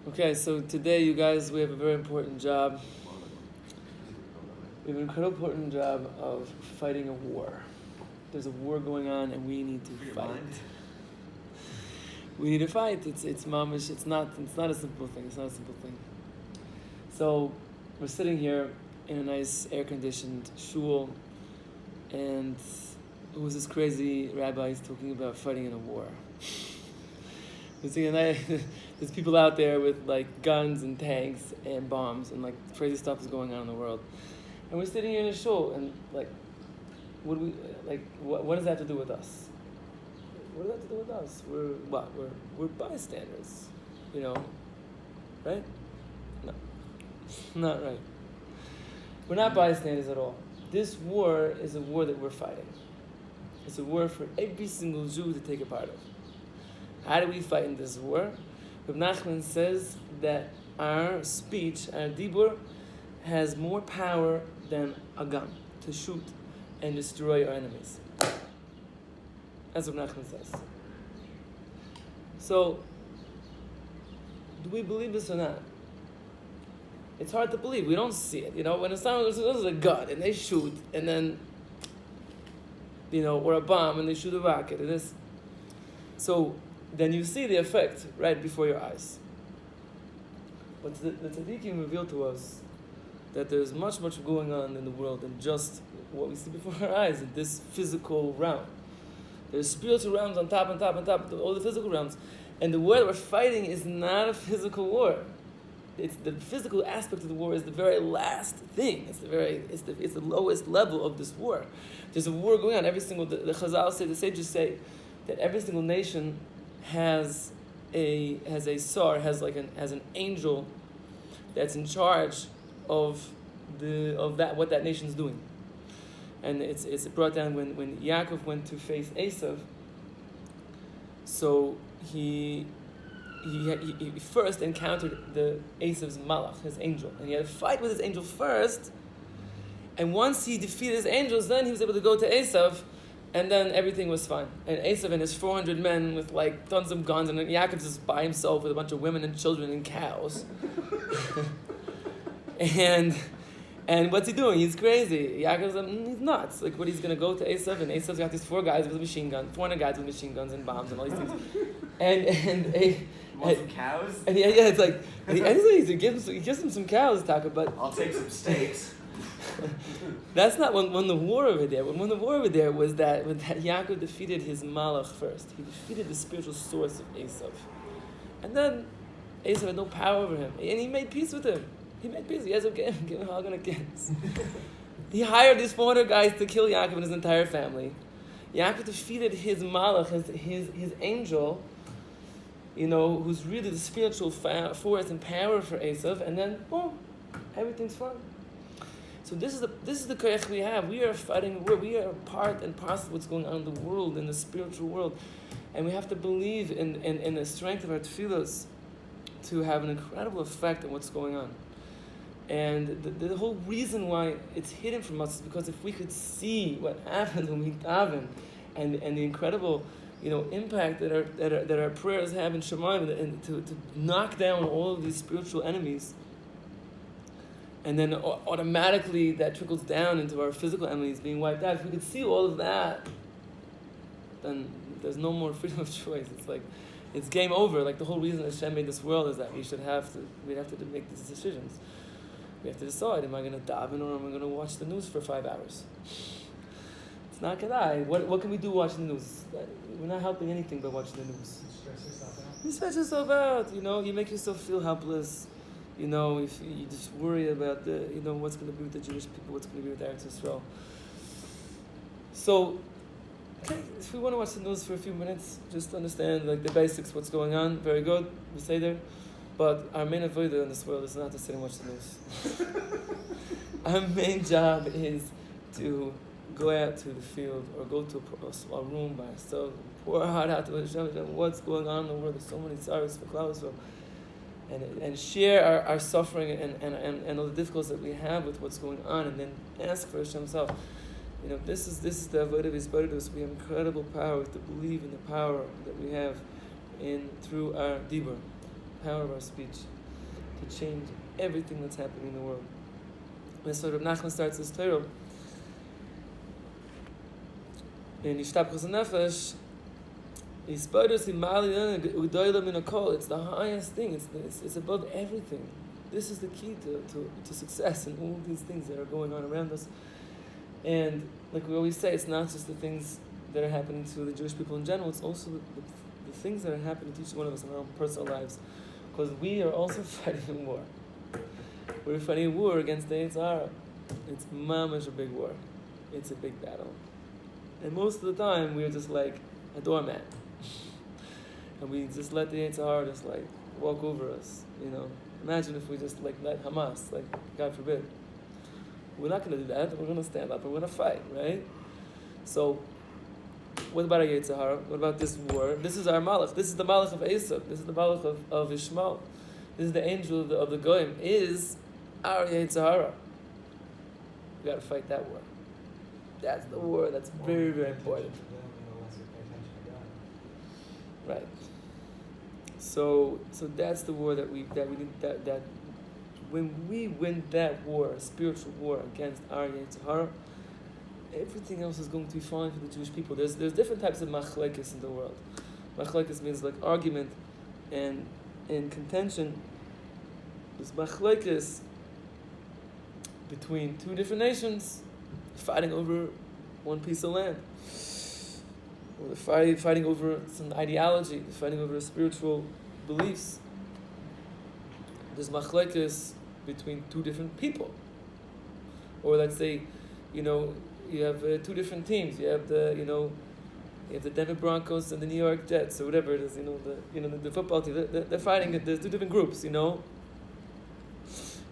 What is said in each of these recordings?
Okay, so today, you guys, we have a very important job. We have an incredibly important job of fighting a war. There's a war going on, and we need to fight. We need to fight. It's mamish. It's not a simple thing. It's not a simple thing. So we're sitting here in a nice air-conditioned shul, and who's this crazy rabbi? He's talking about fighting in a war. There's people out there with like guns and tanks and bombs and like crazy stuff is going on in the world, and we're sitting here in a shul and like, what do we like? What does that have to do with us? What does that have to do with us? We're bystanders, right? No, not right. We're not bystanders at all. This war is a war that we're fighting. It's a war for every single Jew to take a part of. How do we fight in this war? Rabbi Nachman says that our speech, our dibur, has more power than a gun to shoot and destroy our enemies. That's what Nachman says. So, do we believe this or not? It's hard to believe. We don't see it. When someone goes to a gun and they shoot, and then, or a bomb and they shoot a rocket, and this. So, then you see the effect right before your eyes. But the tzaddikim revealed to us that there's much, much going on in the world than just what we see before our eyes in this physical realm. There's spiritual realms on top, of all the physical realms. And the war that we're fighting is not a physical war. It's the physical aspect of the war is the very last thing. It's the lowest level of this war. There's a war going on. The Chazal say, the sages say, that every single nation has an angel that's in charge of what that nation's doing. And it's brought down when Yaakov went to face Esav. So he first encountered the Esav's malach, his angel, and he had a fight with his angel first. And once he defeated his angels, then he was able to go to Esav. And then everything was fine. And Esav and his 400 men with like tons of guns, and Yaakov's just by himself with a bunch of women and children and cows. and what's he doing? He's crazy. Yaakov's he's nuts. Like, what, he's going to go to Esav, and Esav's got these 400 guys with machine guns and bombs and all these things. Want some cows? And it's like, he gives him some cows to talk about. I'll take some steaks. That's not when the war over there. When the war over there was that Yaakov defeated his malach first. He defeated the spiritual source of Esav. And then Esav had no power over him. And he made peace with him. He made peace. He has give him a hug and a kiss. He hired these 400 guys to kill Yaakov and his entire family. Yaakov defeated his malach, his angel, who's really the spiritual force and power for Esav. And then, boom, everything's fine. So this is the koyach we have. We are fighting war. We are part and parcel of what's going on in the world, in the spiritual world. And we have to believe in the strength of our tefillos to have an incredible effect on what's going on. And the whole reason why it's hidden from us is because if we could see what happens when we daven and the incredible impact that our prayers have in Shemayim and to knock down all of these spiritual enemies. And then automatically that trickles down into our physical enemies being wiped out. If we could see all of that, then there's no more freedom of choice. It's like, it's game over. Like the whole reason Hashem made this world is that we'd have to make these decisions. We have to decide, am I going to daven or am I going to watch the news for 5 hours? It's not kedai. What can we do watching the news? We're not helping anything by watching the news. You stress yourself out. You make yourself feel helpless. If you just worry about what's going to be with the Jewish people, what's going to be with Eretz Yisrael. So, if we want to watch the news for a few minutes, just to understand the basics, what's going on, very good, we say there. But our main avodah in this world is not to sit and watch the news. Our main job is to go out to the field or go to a room by ourselves, pour our heart out to Hashem, what's going on in the world. There's so many sorrows for Klal Yisrael. And share our suffering and all the difficulties that we have with what's going on, and then ask for Hashem's help. This is the avodah of Hitbodedut. We have incredible power to believe in the power that we have through our dibur, power of our speech to change everything that's happening in the world. And so Rabbi Nachman starts this Torah in Hishtapchut HaNefesh. It's the highest thing. It's above everything. This is the key to success in all these things that are going on around us. And like we always say, it's not just the things that are happening to the Jewish people in general, it's also the things that are happening to each one of us in our own personal lives. Because we are also fighting a war. We're fighting a war against the Yetzer Hara. It's mamash a big war. It's a big battle. And most of the time, we're just like a doormat. And we just let the Yetzer Hara just like walk over us, Imagine if we just like let Hamas, like God forbid. We're not going to do that. We're going to stand up and we're going to fight, right? So, what about our Yetzer Hara? What about this war? This is our Malach. This is the Malach of Esav. This is the Malach of Ishmael. This is the angel of the Goyim. Is our Yetzer Hara. We got to fight that war. That's the war. That's very, very important. Right. So that's the war that when we win that war, a spiritual war against our Yetzer Hara, everything else is going to be fine for the Jewish people. There's different types of machlekes in the world. Machlekes means like argument and contention. There's machlekes between two different nations fighting over one piece of land. Or they're fighting over some ideology, they're fighting over spiritual beliefs. There's machlekes between two different people. Or let's say, you have two different teams. You have the Denver Broncos and the New York Jets, or whatever it is. The football team. They're fighting. There's two different groups. And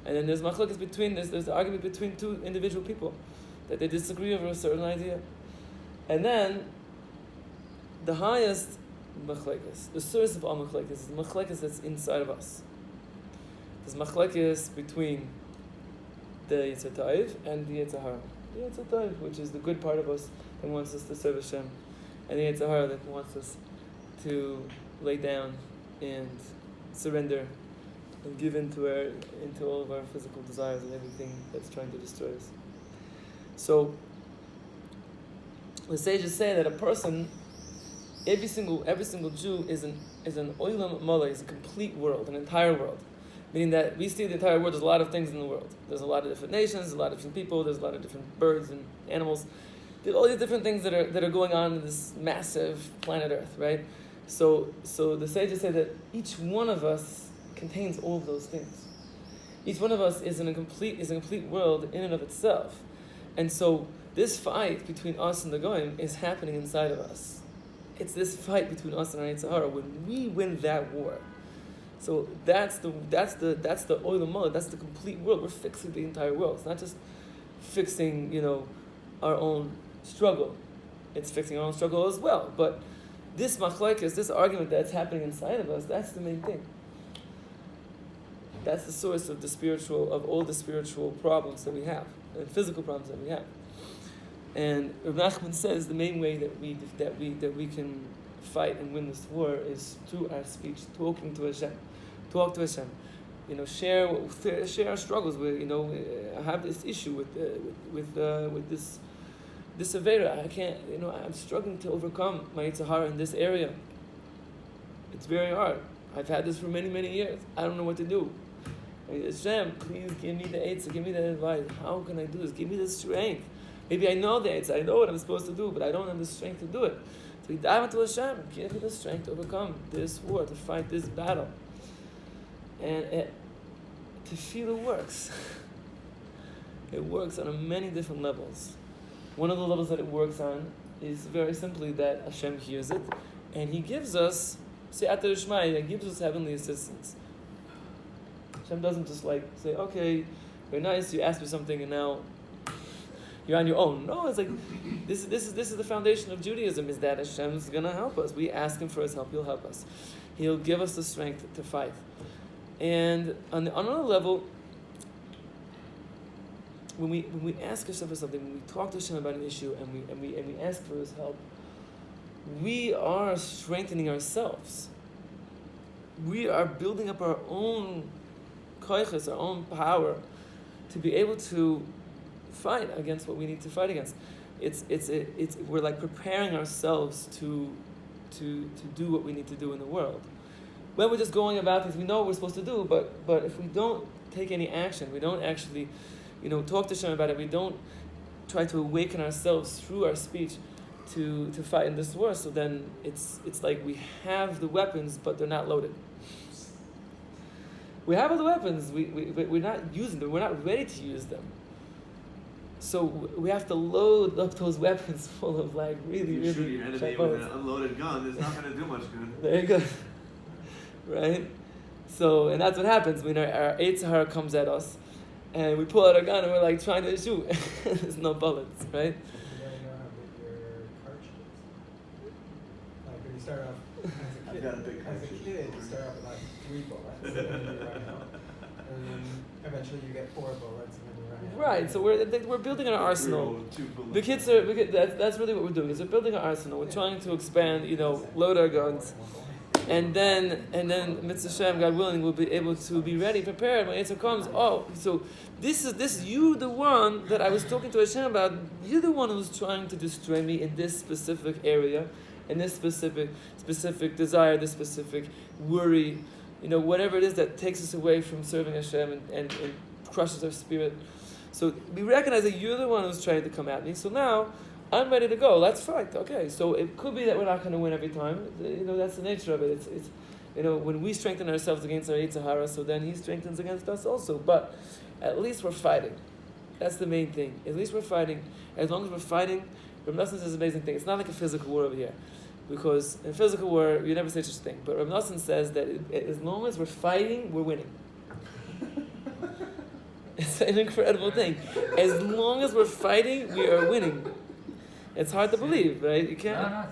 then there's machlokes between. There's the argument between two individual people that they disagree over a certain idea. And then the highest machlokes, the source of all machlokes, is the machlokes that's inside of us. There's machlokes between the Yetzer Tov and the Yetzer Hara. The Yetzer Tov, which is the good part of us that wants us to serve Hashem, and the Yetzer Hara that wants us to lay down and surrender and give into all of our physical desires and everything that's trying to destroy us. So the sages say that a person, every single Jew is an olam maleh, is a complete world, an entire world. Meaning that we see the entire world, there's a lot of things in the world. There's a lot of different nations, there's a lot of different people, there's a lot of different birds and animals. There's all these different things that are going on in this massive planet Earth, right? So the sages say that each one of us contains all of those things. Each one of us is a complete world in and of itself. And so this fight between us and the Goyim is happening inside of us. It's this fight between us and our Yetzer Hara. When we win that war, so that's the olam maleh, that's the complete world. We're fixing the entire world. It's not just fixing, our own struggle. It's fixing our own struggle as well. But this machlekes, this argument that's happening inside of us, that's the main thing. That's the source of all the spiritual problems that we have, and physical problems that we have. And Rabbi Nachman says the main way that we can fight and win this war is through our speech, talking to Hashem. Talk to Hashem. Share our struggles. I have this issue with this avera. I can't. I'm struggling to overcome my Yetzer Hara in this area. It's very hard. I've had this for many, many years. I don't know what to do. Hashem, please give me the eitzah, give me the advice. How can I do this? Give me the strength. Maybe I know the eitzah, I know what I'm supposed to do, but I don't have the strength to do it. So we dive into Hashem, give me the strength to overcome this war, to fight this battle. And to feel it works. It works on many different levels. One of the levels that it works on is very simply that Hashem hears it, and He gives us, Siyata Rishmai, He gives us heavenly assistance. Hashem doesn't just say, okay, very nice, you asked me something and now you're on your own. No, it's like, this is the foundation of Judaism, is that Hashem's going to help us. We ask Him for His help, He'll help us. He'll give us the strength to fight. And on another level, when we ask Hashem for something, when we talk to Hashem about an issue and we ask for His help, we are strengthening ourselves. we are building up our own koiches, our own power, to be able to fight against what we need to fight against. We're like preparing ourselves to do what we need to do in the world. When we're just going about things, we know what we're supposed to do, but if we don't take any action, we don't actually, talk to Hashem about it, we don't try to awaken ourselves through our speech to fight in this war, so then it's like we have the weapons, but they're not loaded. We have all the weapons, we're not using them, we're not ready to use them. So we have to load up those weapons full of like really, if you shoot your enemy with an unloaded gun, it's not going to do much good. There you go. Right? So, and that's what happens when our Eitz Hara comes at us, and we pull out our gun and we're like trying to shoot. There's no bullets, right? You gotta know how big your cartridge is. Like when you start off as a kid, I've got a big cartridge. you start off with like 3 bullets, and then you run out. And then eventually you get 4 bullets, and then you run out. Right. So we're building an arsenal. The kids are. That's really what we're doing. Is we're building an arsenal. We're trying to expand. Load our guns. And then, Mitzvah Shem, God willing, we'll be able to be ready, prepared when Yitzhak comes. Oh, so this is you, the one that I was talking to Hashem about. You're the one who's trying to destroy me in this specific area, in this specific desire, this specific worry, whatever it is that takes us away from serving Hashem and crushes our spirit. So we recognize that you're the one who's trying to come at me. So now I'm ready to go. Let's fight. Okay, so it could be that we're not going to win every time. That's the nature of it. It's when we strengthen ourselves against our Yetzer Hara, so then He strengthens against us also. But at least we're fighting. That's the main thing. At least we're fighting. As long as we're fighting, Rabbi Nachman says an amazing thing. It's not like a physical war over here, because in physical war you never say such a thing. But Rabbi Nachman says that as long as we're fighting, we're winning. It's an incredible thing. As long as we're fighting, we are winning. It's hard to believe, right? You can't. No,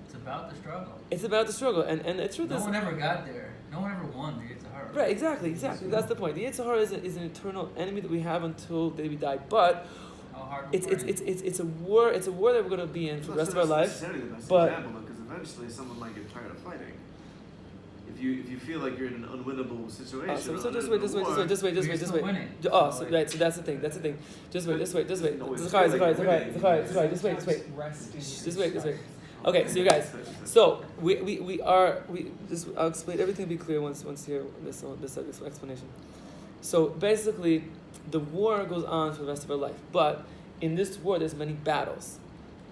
it's about the struggle. It's about the struggle, and the truth is, no one ever got there. No one ever won the Yetzer Hara. Right, exactly. That's the point. The Yetzer Hara is an eternal enemy that we have until the day we die. But it's a war. It's a war that we're going to be in for the rest of our life. But because eventually someone might get tired of fighting. If you feel like you're in an unwinnable situation. So just wait. Oh, so that's the thing. Just wait. Just wait. Okay, so you guys. So I'll explain everything. Be clear once you hear this explanation. So basically, the war goes on for the rest of our life. But in this war, there's many battles,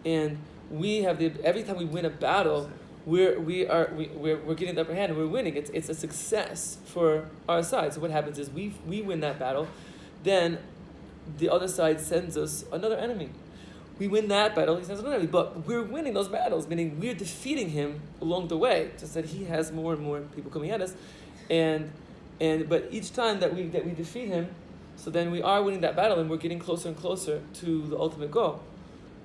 and we have every time we win a battle, we're getting the upper hand and we're winning. It's a success for our side. So what happens is we win that battle, then the other side sends us another enemy. We win that battle, he sends another enemy, but we're winning those battles, meaning we're defeating him along the way. Just that he has more and more people coming at us, but each time that we defeat him, so then we are winning that battle and we're getting closer and closer to the ultimate goal.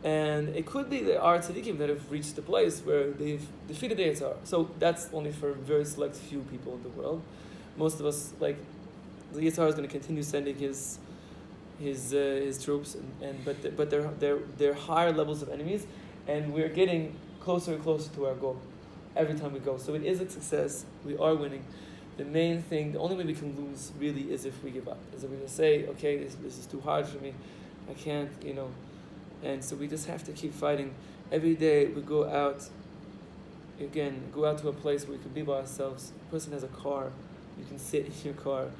And it could be there are tzaddikim that have reached the place where they've defeated the Yetzer Hara. So that's only for a very select few people in the world. Most of us, the Yetzer Hara is going to continue sending his troops, but they're higher levels of enemies, and we're getting closer and closer to our goal every time we go. So it is a success. We are winning. The main thing, the only way we can lose really is if we give up. Is if we just say, okay, this is too hard for me. I can't, And so we just have to keep fighting. Every day we go out to a place where we can be by ourselves. A person has a car. You can sit in your car,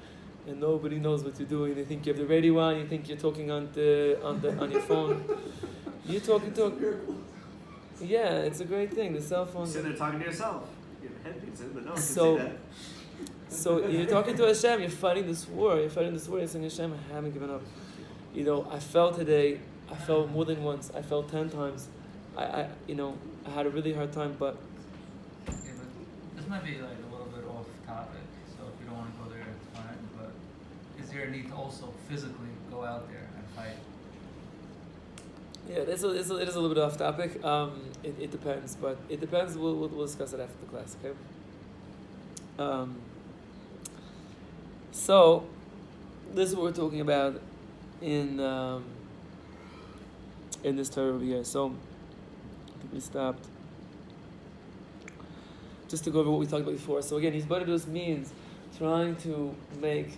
and nobody knows what you're doing. They think you have the radio on. You think you're talking on your phone. You're talking. Yeah, it's a great thing. The cell phone. You're sitting there talking to yourself. You have headphones in, but no one can So- see that. So you're talking to Hashem. You're fighting this war. You're saying, Hashem, I haven't given up. I fell today. I fell more than once. I fell 10 times. I had a really hard time, but Yeah, but this might be a little bit off topic, so if you don't want to go there, it's fine. But is there a need to also physically go out there and fight? yeah, it is a little bit off topic. It depends, but it depends. We'll discuss it after the class, okay? So this is what we're talking about in this Torah over here. So I think we stopped. just to go over what we talked about before. So again, Hitbodedut means trying to make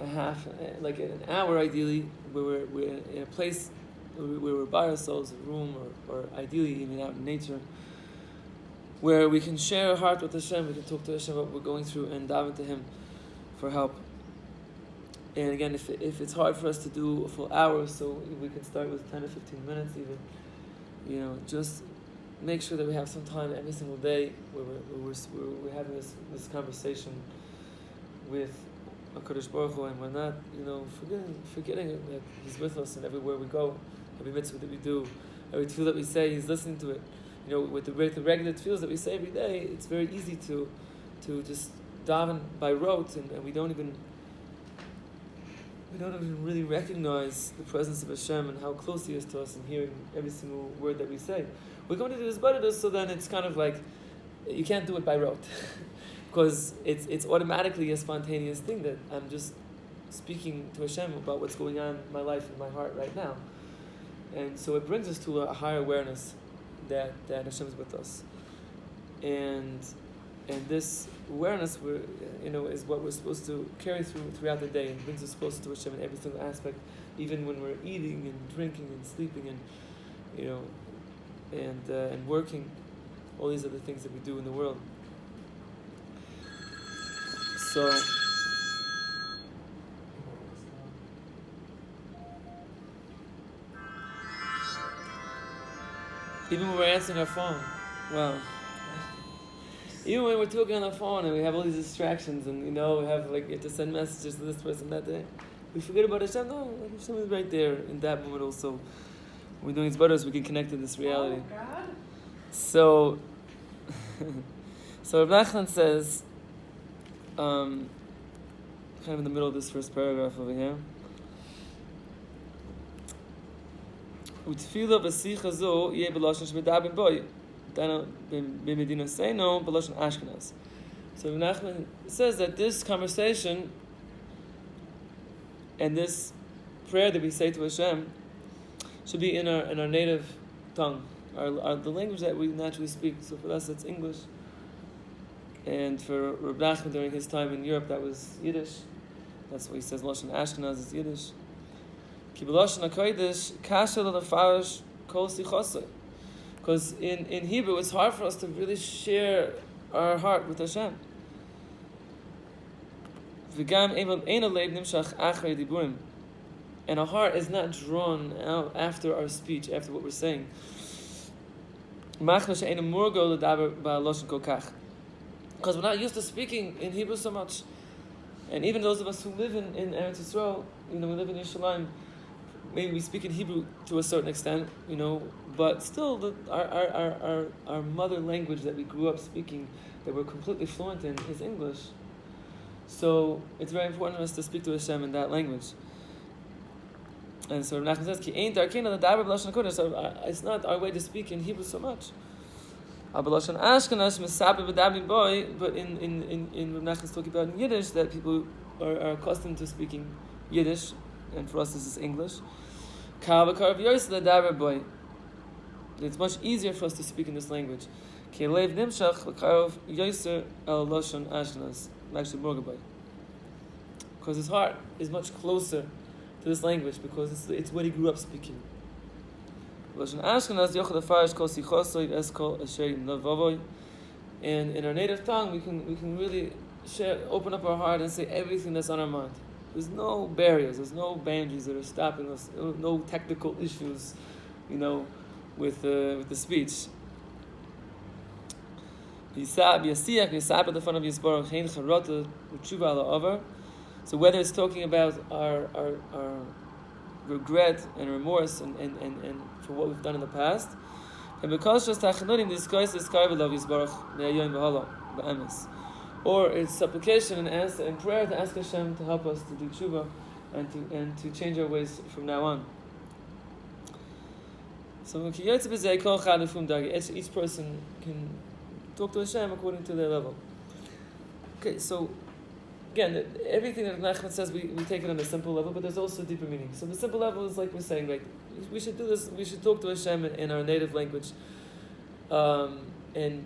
a half, like an hour ideally, where we're in a place where we're by ourselves, a room, or ideally even out in nature, where we can share our heart with Hashem, we can talk to Hashem about what we're going through and daven to Him for help. And again, if it's hard for us to do a full hour, so we can start with 10 to 15 minutes even, just make sure that we have some time every single day where we're having this conversation with HaKadosh Baruch Hu, and we're not, forgetting that He's with us, and everywhere we go, every mitzvah that we do, every tefillah that we say, He's listening to it. With the regular tefillahs that we say every day, it's very easy to just daven by rote, and we don't even really recognize the presence of Hashem and how close He is to us, and hearing every single word that we say. We're going to do this Hitbodedut, so then it's kind of like you can't do it by rote, because it's automatically a spontaneous thing that I'm just speaking to Hashem about what's going on in my life and my heart right now, and so it brings us to a higher awareness that Hashem is with us, and this awareness is what we're supposed to carry throughout the day, and brings us closer to Hashem in every single aspect, even when we're eating and drinking and sleeping and working, all these other things that we do in the world. So even when we're answering our phone, wow. Even when we're talking on the phone and we have all these distractions, and we have you have to send messages to this person that day, we forget about Hashem. No, Hashem is right there in that moment also. When we're doing His brothers, we can connect to this reality. Oh, God. So Rabbi Nachman says, kind of in the middle of this first paragraph over here, Utfila b'sicha zo yeh b'lashon shemedabim boi, dana b'medina seino b'lashon Ashkenaz. So Rabbi Nachman says that this conversation and this prayer that we say to Hashem should be in our native tongue, the language that we naturally speak. So for us, it's English, and for Rabbi Nachman during his time in Europe, that was Yiddish. That's what he says. Lashon Ashkenaz is Yiddish. Because in Hebrew it's hard for us to really share our heart with Hashem. And our heart is not drawn out after our speech, after what we're saying. Because we're not used to speaking in Hebrew so much. And even those of us who live in Eretz Yisrael, we live in Yerushalayim, maybe we speak in Hebrew to a certain extent, but still our mother language that we grew up speaking, that we're completely fluent in, is English. So it's very important for us to speak to Hashem in that language. And so Rabbi Nachman says, so it's not our way to speak in Hebrew so much. But in Rabbi Nachman's talking about in Yiddish, that people are accustomed to speaking Yiddish, and for us this is English. It's much easier for us to speak in this language. Because his heart is much closer to this language, because it's what he grew up speaking. And in our native tongue, we can really open up our heart and say everything that's on our mind. There's no barriers, there's no boundaries that are stopping us, no technical issues, with the speech. So whether it's talking about our regret and remorse and for what we've done in the past, or it's supplication and answer and prayer to ask Hashem to help us to do tshuva and to change our ways from now on. So each person can talk to Hashem according to their level. Okay, so again, everything that Nachman says, we take it on a simple level, but there's also a deeper meaning. So the simple level is like we're saying, we should do this, we should talk to Hashem in our native language. And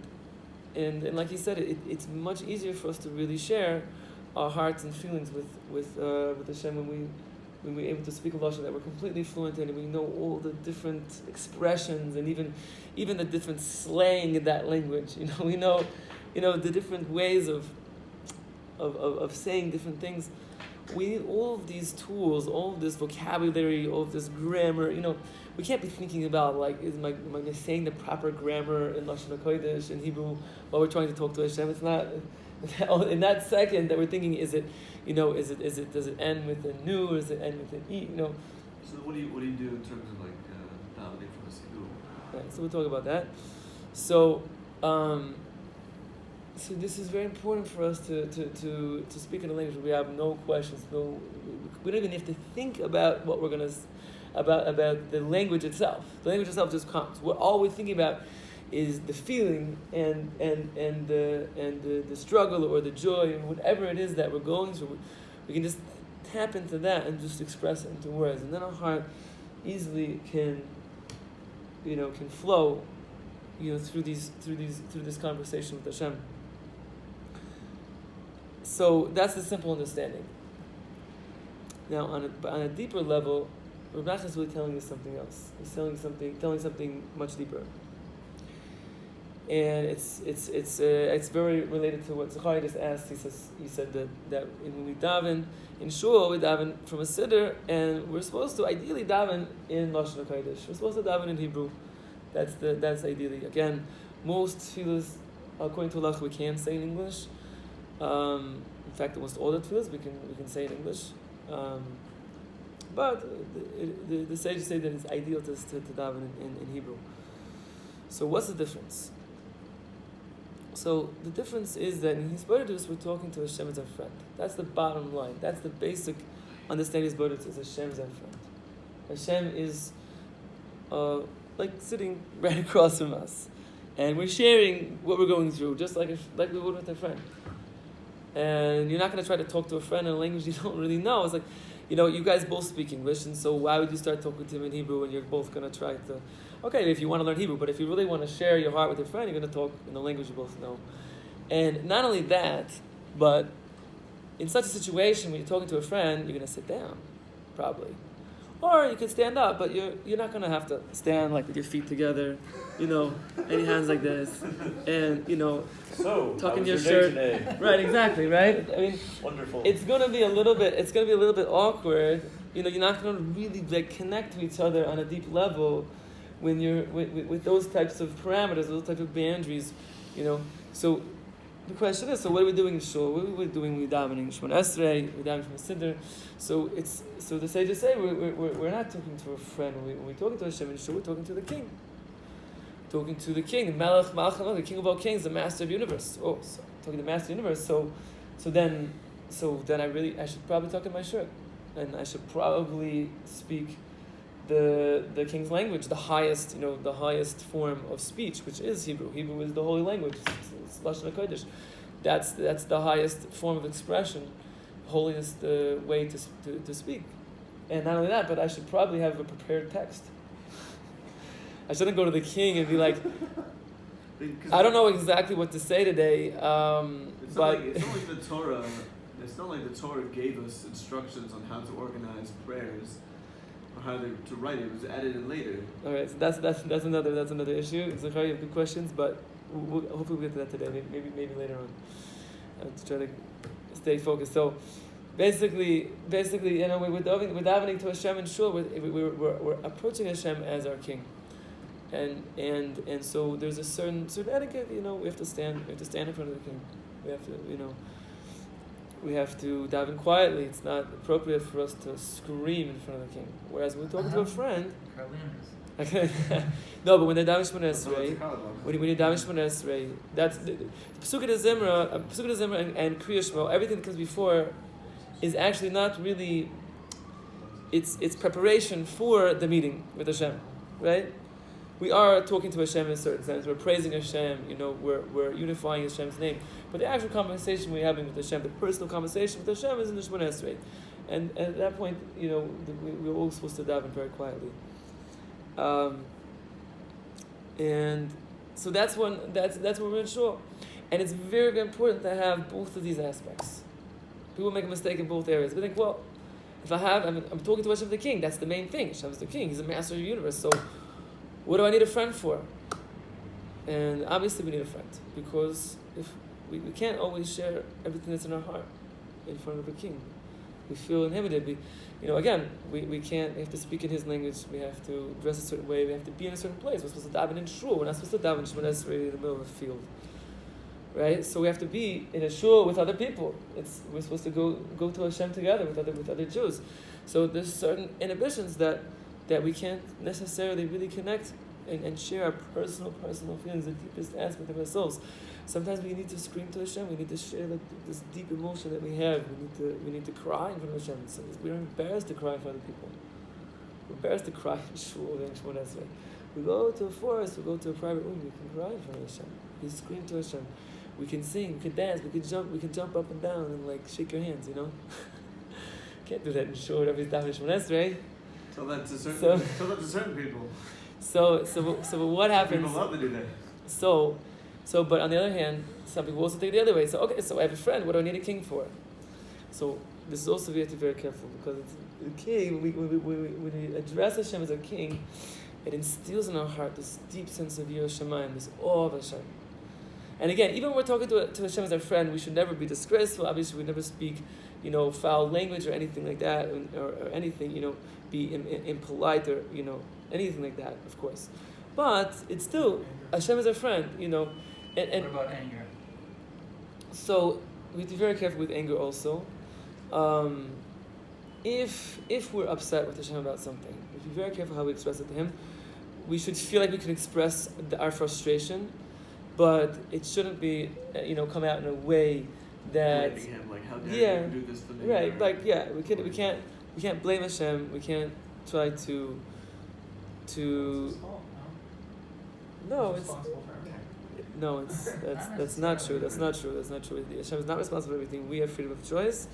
and like you said, it's much easier for us to really share our hearts and feelings with Hashem when we're able to speak a lashon that we're completely fluent in, and we know all the different expressions and even the different slang in that language. We know the different ways of saying different things. We need all of these tools, all of this vocabulary, all of this grammar. We can't be thinking about am I saying the proper grammar in Lashon HaKodesh in Hebrew while we're trying to talk to Hashem? It's not. In that second that we're thinking, does it end with a nu, or does it end with an e? So what do you do in terms of davening from a siddur? Right, so we'll talk about that. So this is very important for us to speak in a language where we have no questions, we don't even have to think about what we're gonna about the language itself. The language itself just comes. All we're thinking about is the feeling and the struggle or the joy and whatever it is that we're going through. We can just tap into that and just express it into words, and then our heart easily can flow through this conversation with Hashem. So that's the simple understanding. Now, on a deeper level, Rabbi Nachman is really telling us something else. He's telling something much deeper, and it's very related to what Zachariah just asked. He said that when we daven in shul, we daven from a siddur, and we're supposed to ideally daven in Lashon HaKodesh. We're supposed to daven in Hebrew. That's ideally. Again, most tefillas, according to Allah, we can say in English. In fact, almost all the tefillas we can say in English. But the sages say that it's ideal to daven in Hebrew. So what's the difference? So the difference is that in Hitbodedut we're talking to Hashem as our friend. That's the bottom line. That's the basic understanding of Hitbodedut, is Hashem as our friend. Hashem is like sitting right across from us, and we're sharing what we're going through, just like we would with a friend. And you're not going to try to talk to a friend in a language you don't really know. It's like, you guys both speak English, and so why would you start talking to him in Hebrew when you're both going to try to... Okay, if you want to learn Hebrew, but if you really want to share your heart with your friend, you're going to talk in the language you both know. And not only that, but in such a situation, when you're talking to a friend, you're going to sit down, probably. Or you could stand up, but you're not going to have to stand with your feet together, and your hands like this, and, So, tucking your shirt. Right, exactly, right? I mean, wonderful. It's going to be a little bit awkward. You're not going to really connect to each other on a deep level when you're with those types of parameters, those types of boundaries, So the question is, so what are we doing in shul? What are we doing? We're davening Shemon Esrei, we're davening from a siddur. So the sages say we're not talking to a friend. When we're talking to Hashem in shul, we're talking to the King. Talking to the King, Melech Malcham, the King of all kings, the Master of the universe. Talking to the Master of the universe. So then I should probably talk in my shirt, and I should probably speak the King's language, the highest form of speech, which is Hebrew. Hebrew is the holy language. It's Lashon HaKodesh. That's the highest form of expression, holiest way to speak. And not only that, but I should probably have a prepared text. I shouldn't go to the king and be like, I don't know exactly what to say today. It's not like the Torah. It's not like the Torah gave us instructions on how to organize prayers or how to write it. It was added in later. All right, so that's another issue. Zachariah, you have good questions, but hopefully we'll get to that today. Maybe later on. To try to stay focused. So basically, we're davening to Hashem in shul. We're approaching Hashem as our king. And so there's a certain etiquette, we have to stand in front of the king. We have to daven quietly. It's not appropriate for us to scream in front of the king. Whereas when we're talking to a friend, no, but when they're davening Shemon Esrei, when you're davening Shemon Esrei, that's the Pesukei Zimra and Kriya Shema. Everything that comes before is actually not really. It's preparation for the meeting with Hashem, right? We are talking to Hashem in a certain sense. We're praising Hashem. We're unifying Hashem's name. But the actual conversation we're having with Hashem, the personal conversation with Hashem, is in the Shemon Esrei. And at that point, we're all supposed to daven very quietly. And So that's where we're in shul. And it's very, very important to have both of these aspects. People make a mistake in both areas. We think, well, if I'm talking to Hashem the King, that's the main thing. Hashem's the King, He's the master of the universe. So what do I need a friend for? And obviously we need a friend, because if we can't always share everything that's in our heart in front of the King. We feel inhibited. We can't. We have to speak in His language. We have to dress a certain way. We have to be in a certain place. We're supposed to daven in shul. We're not supposed to daven in necessarily in the middle of a field, right? So we have to be in a shul with other people. We're supposed to go to Hashem together with other Jews. So there's certain inhibitions that we can't necessarily really connect and share our personal feelings, the deepest aspect of ourselves. Sometimes we need to scream to Hashem. We need to share this deep emotion that we have. We need to cry in front of Hashem. So we're embarrassed to cry in front of people. We're embarrassed to cry in shul and Shemona Esrei. We go to a forest. We go to a private room. We can cry in front of Hashem. We scream to Hashem. We can sing. We can dance. We can jump up and down and shake your hands. Can't do that in shul. Everybody's davening Shemona Esrei. Tell that to certain people. So what happens? People love to do that. So, but on the other hand, some people also take it the other way. So, okay, so I have a friend. What do I need a king for? So, this is also we have to be very careful, because it's, the king, when we address Hashem as our king, it instills in our heart this deep sense of Yirah Shamayim, this awe of Hashem. And again, even when we're talking to Hashem as our friend, we should never be disgraceful. Obviously, we never speak, foul language or anything like that, or anything, be impolite or anything like that, of course. But it's still Hashem is our friend, And what about anger? So we have to be very careful with anger also. If we're upset with Hashem about something, we have to be very careful how we express it to Him. We should feel like we can express our frustration, but it shouldn't be, come out in a way that Blaming Him, how dare you do this to me? Right, we can't blame Hashem. We can't try to. No, it's. No, that's not true. That's not true. Hashem is not responsible for everything. We have freedom of choice,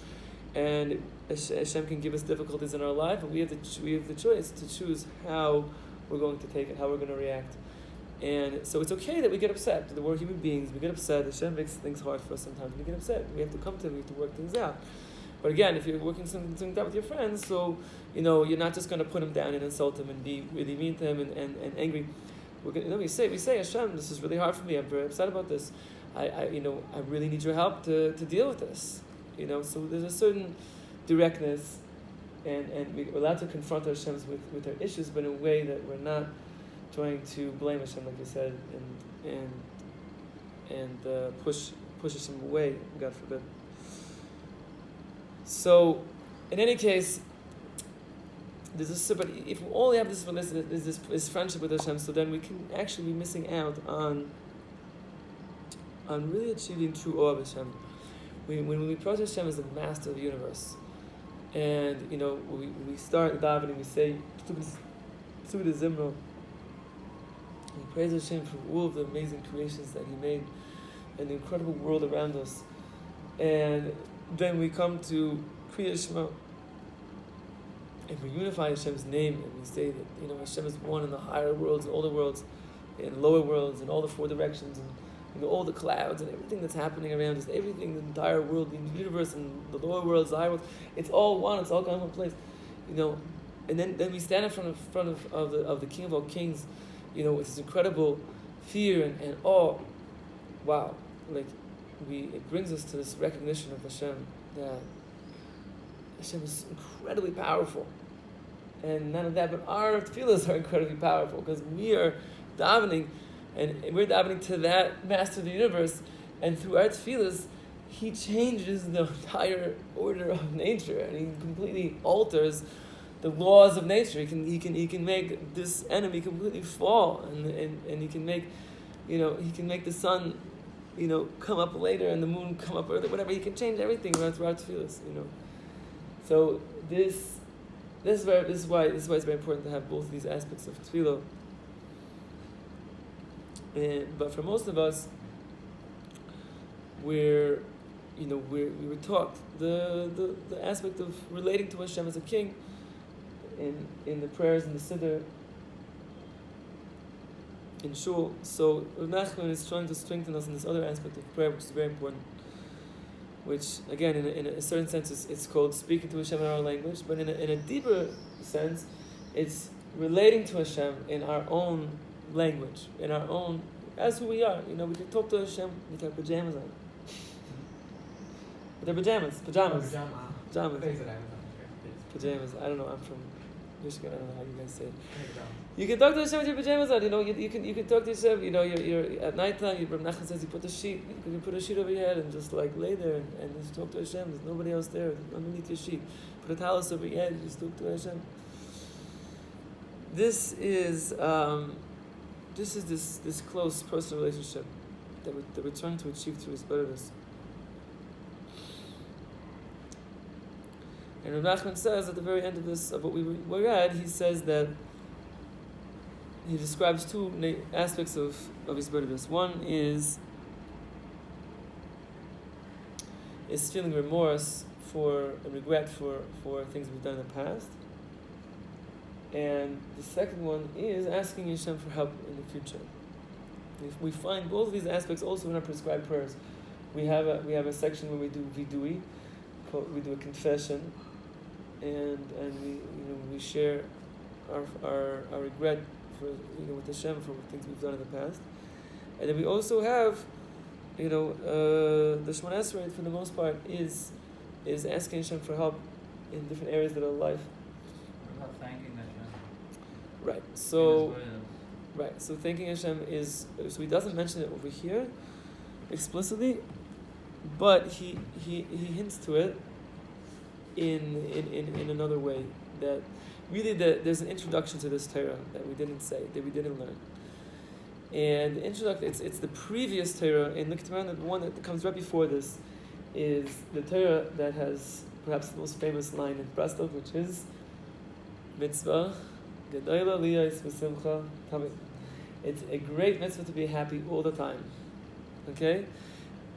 and Hashem can give us difficulties in our life, and we have the choice to choose how we're going to take it, how we're going to react. And so it's okay that we get upset. We're human beings. We get upset. Hashem makes things hard for us sometimes. We get upset. We have to come to Him. We have to work things out. But again, if you're working something out with your friends, so you're not just going to put him down and insult him and be really mean to him and angry. We say Hashem, this is really hard for me. I'm very upset about this. I really need your help to deal with this. So there's a certain directness, and we're allowed to confront Hashem with our issues, but in a way that we're not trying to blame Hashem, like you said, and push Hashem away. God forbid. So, in any case, but if we only have this friendship with Hashem, so then we can actually be missing out on really achieving true awe of Hashem. When we approach Hashem as the master of the universe, and we start davening, we say Tzud Zimra, we praise Hashem for all of the amazing creations that He made, and the incredible world around us, and then we come to Kriya Shema, and we unify Hashem's name, and we say that Hashem is one in the higher worlds and all the worlds, and lower worlds, and all the four directions, and all the clouds, and everything that's happening around us, everything, the entire world, the universe, and the lower worlds, the higher worlds, it's all one. It's all coming from one place, And then we stand in front of the King of all Kings, with this incredible fear and awe. Wow, it brings us to this recognition of Hashem, that Hashem is incredibly powerful. And none of that, but our tefillahs are incredibly powerful, because we are davening, and we're davening to that master of the universe, and through our tefillahs, He changes the entire order of nature, and He completely alters the laws of nature. He can make this enemy completely fall, and He can make, He can make the sun, come up later, and the moon come up earlier, whatever. He can change everything through our tefillahs, So this is why it's very important to have both these aspects of tefillah. But for most of us, we were taught the aspect of relating to Hashem as a king in the prayers in the Siddur. in shul. So Rabbi Nachman is trying to strengthen us in this other aspect of prayer, which is very important. Which, again, in a certain sense, it's called speaking to Hashem in our language, but in a deeper sense, it's relating to Hashem in our own language, in our own, as who we are. You know, we can talk to Hashem with our pajamas on. With our pajamas. Pajamas. I don't know, I'm from Michigan, I don't know how you guys say it. You can talk to Hashem with your pajamas on, you know, you can talk to Hashem, you know, you're at nighttime, Rabbi Nachman says you put a sheet over your head and just like lay there and just talk to Hashem. There's nobody else there underneath your sheet. Put a talus over your head and just talk to Hashem. This is this close personal relationship that we're trying to achieve through Hisbodedut. And Rabbi Nachman says at the very end of this, of what we read, he says that he describes two aspects of Hisbodedut. One is feeling remorse and regret for things we've done in the past. And the second one is asking Hashem for help in the future. We find both of these aspects also in our prescribed prayers. We have a section where we do vidui, we do a confession, and we share our regret for with Hashem for things we've done in the past. And then we also have the Shemona Esrei for the most part is asking Hashem for help in different areas of our life. What about thanking Hashem? Right. So thanking Hashem so he doesn't mention it over here explicitly, but he hints to it in another way, that really there's an introduction to this Torah that we didn't say, that we didn't learn. And the introduction, it's the previous Torah, and look around, the one that comes right before this is the Torah that has perhaps the most famous line in Breslov, which is mitzvah gedola liyos v'simcha tamid. It's a great mitzvah to be happy all the time. Okay?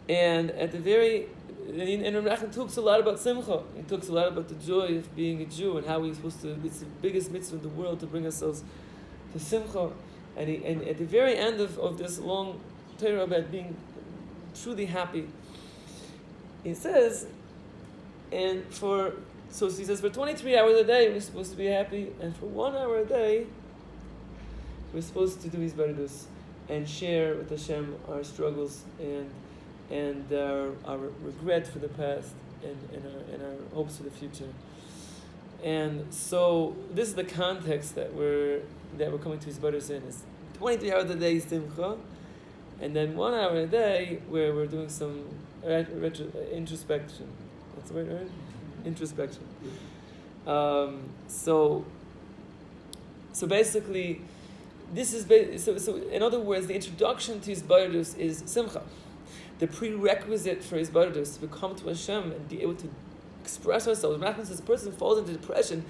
And at the very, and Rabbi Nachman talks a lot about simcha. He talks a lot about the joy of being a Jew and how we're supposed to, it's the biggest mitzvah in the world to bring ourselves to simcha. And at the very end of this long Torah about being truly happy, he says, so he says, for 23 hours a day we're supposed to be happy, and for 1 hour a day we're supposed to do Hisbodedut and share with Hashem our struggles and our regret for the past and our hopes for the future. And so this is the context that we're coming to Hisbodedut in, is 23 hours a day simcha, and then 1 hour a day where we're doing some introspection. That's the right word? Introspection. So basically, this is so. In other words, the introduction to Hisbodedut is simcha. The prerequisite for Hisbodedut is to come to Hashem and be able to express ourselves. Nachman says a person falls into depression,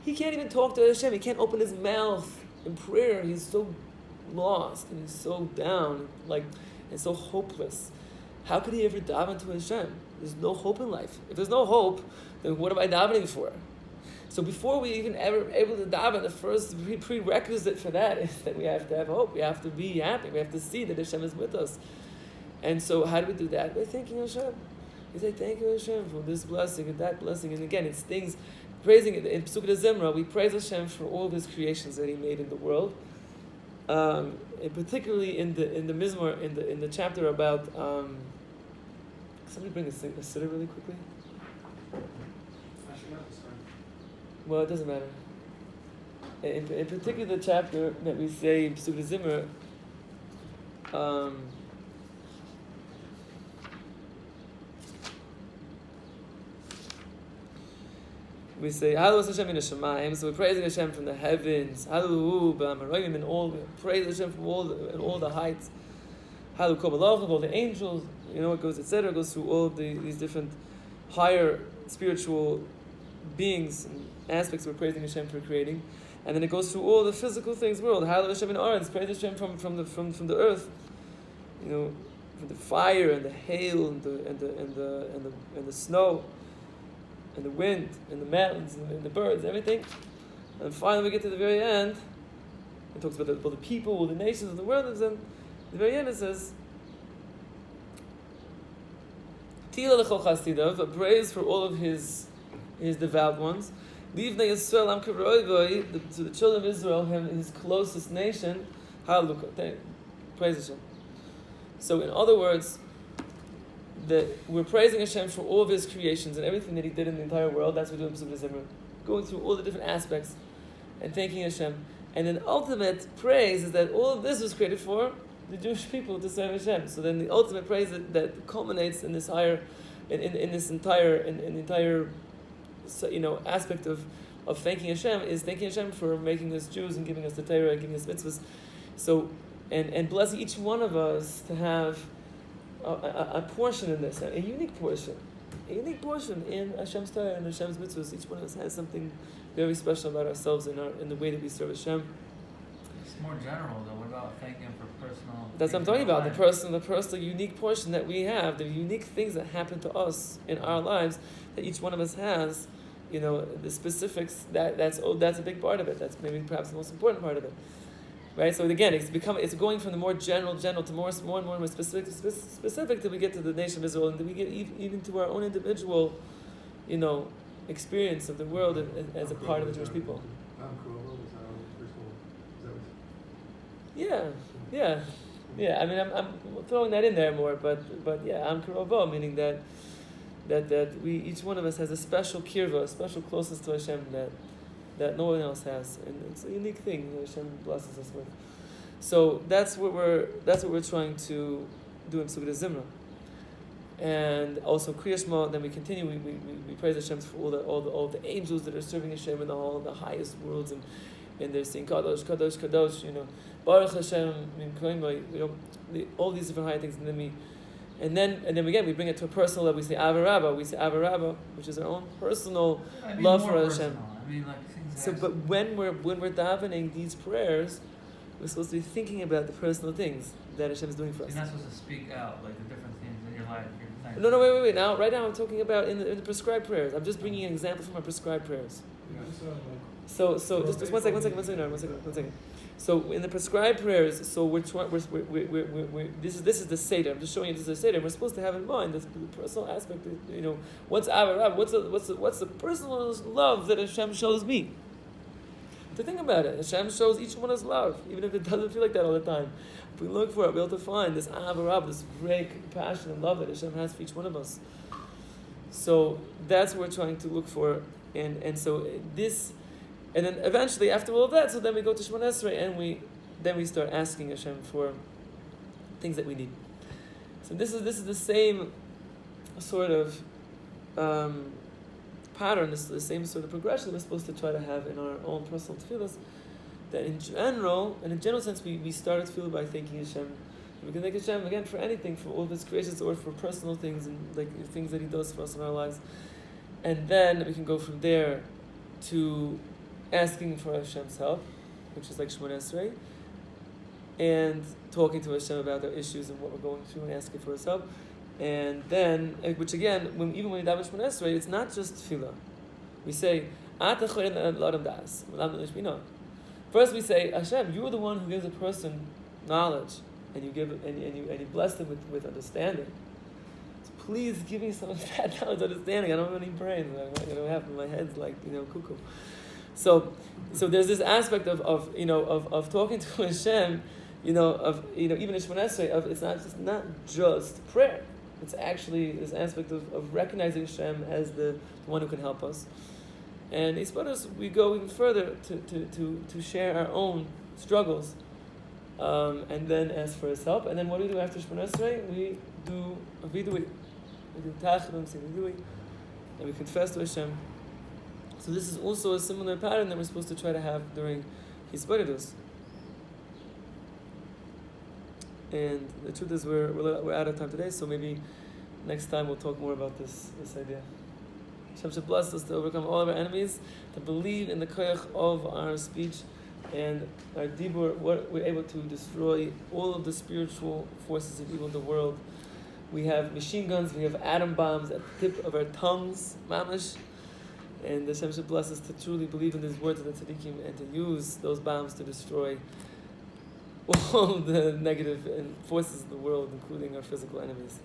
he can't even talk to Hashem. He can't open his mouth in prayer. He's so lost and he's so down, and so hopeless. How could he ever daven to Hashem? There's no hope in life. If there's no hope, then what am I davening for? So before we even ever able to daven, the first prerequisite for that is that we have to have hope. We have to be happy. We have to see that Hashem is with us. And so how do we do that? By thanking Hashem. We say, thank you Hashem for this blessing and that blessing. And again, it's things, praising it. In Pesukei Zimra, we praise Hashem for all of his creations that he made in the world. And particularly in the Mizmor, in the chapter about, somebody bring a siddur really quickly? Well, it doesn't matter. In particular, the chapter that we say in Pesukei Zimra, we say, Hallelujah Hashem in Hashemayim, so we're praising Hashem from the heavens. Hallelujah, and all, praise Hashem from all the heights. Hallelujah, of all the angels, it goes, etc. It goes through all of these different higher spiritual beings and aspects we're praising Hashem for creating. And then it goes through all the physical things world. Hallelujah Hashem in Aretz, praise Hashem from the earth. From the fire and the hail and the snow, and the wind, and the mountains, and the birds, everything. And finally we get to the very end, It talks about the people, the nations of the world, and then the very end it says, Tila l'chol chasidav, a praise for all of his devout ones. Livnei Yisrael am karoivoi, to the children of Israel, his closest nation. Hallelujah. Praise Hashem. So, in other words, we're praising Hashem for all of His creations and everything that He did in the entire world. That's what we're doing in Pesach Zimra. Going through all the different aspects and thanking Hashem. And then ultimate praise is that all of this was created for the Jewish people to serve Hashem. So then the ultimate praise that culminates in this higher, in this entire aspect of thanking Hashem is thanking Hashem for making us Jews and giving us the Torah and giving us mitzvahs. So and blessing each one of us to have a portion in this, a unique portion in Hashem's Torah and Hashem's mitzvahs. Each one of us has something very special about ourselves in the way that we serve Hashem. It's more general though. What about thanking Him for personal? That's what I'm talking about. The personal unique portion that we have, the unique things that happen to us in our lives that each one of us has. The specifics. That's a big part of it. That's maybe perhaps the most important part of it. Right, so again, it's going from the more general to more and more specific till we get to the nation of Israel, and then we get even to our own individual, experience of the world as a part of the Jewish people. Yeah. I mean, I'm throwing that in there more, but yeah, Am Karovo, meaning that we each one of us has a special kirva, a special closeness to Hashem that no one else has, and it's a unique thing that Hashem blesses us with. So that's what we're trying to do in Pesach Zimra, and also Kriya Shema. Then we continue. We praise Hashem for all the angels that are serving Hashem in all the highest worlds, and they're saying Kadosh, Kadosh, Kadosh. Baruch Hashem, all these different high things, and then again we bring it to a personal level. We say Ava Rabba. We say Ava Rabba, which is our own personal love for Hashem. So, but when we're davening these prayers, we're supposed to be thinking about the personal things that Hashem is doing for us. You're not supposed to speak out like the different things in your life. No, wait. Right now I'm talking about in the prescribed prayers. I'm just bringing an example from our prescribed prayers. So just one second. So in the prescribed prayers, so we're this is the seder. I'm just showing you this is the seder. We're supposed to have in mind the personal aspect. What's our what's the personal love that Hashem shows me? To think about it, Hashem shows each one his love, even if it doesn't feel like that all the time. If we look for it, we'll be able to find this Avarab, this great compassion and love that Hashem has for each one of us. So that's what we're trying to look for, and so this. And then eventually, after all of that, so then we go to Shemona Esrei and we start asking Hashem for things that we need. So this is the same sort of pattern, this is the same sort of progression we're supposed to try to have in our own personal tefillas. That in general sense, we start a tefillah by thanking Hashem. We can thank Hashem again for anything, for all of His creations, or for personal things and like things that He does for us in our lives. And then we can go from there to asking for Hashem's help, which is like Shemona Esrei, and talking to Hashem about our issues and what we're going through and asking for His help. And then, which again, even when we daven Shemona Esrei, it's not just tefillah. We say, first we say, Hashem, you are the one who gives a person knowledge, and you give and you bless them with understanding. So please give me some of that knowledge, understanding. I don't have any brains. Half of my head's like cuckoo. So there's this aspect of talking to Hashem, even in Shemona Esrei, it's not just prayer. It's actually this aspect of recognizing Hashem as the one who can help us. And Hishtapchut, we go even further to share our own struggles, and then ask for His help. And then what do we do after Shemona Esrei? We do a vidui. We do tachanun, and we confess to Hashem. So this is also a similar pattern that we're supposed to try to have during Hitbodedut. And the truth is we're out of time today, so maybe next time we'll talk more about this idea. Hashem should bless us to overcome all of our enemies, to believe in the koyach of our speech and our dibur, we're able to destroy all of the spiritual forces of evil in the world. We have machine guns, we have atom bombs at the tip of our tongues, mamash. And Hashem should bless us to truly believe in His words of the tzaddikim and to use those bombs to destroy all the negative forces of the world, including our physical enemies.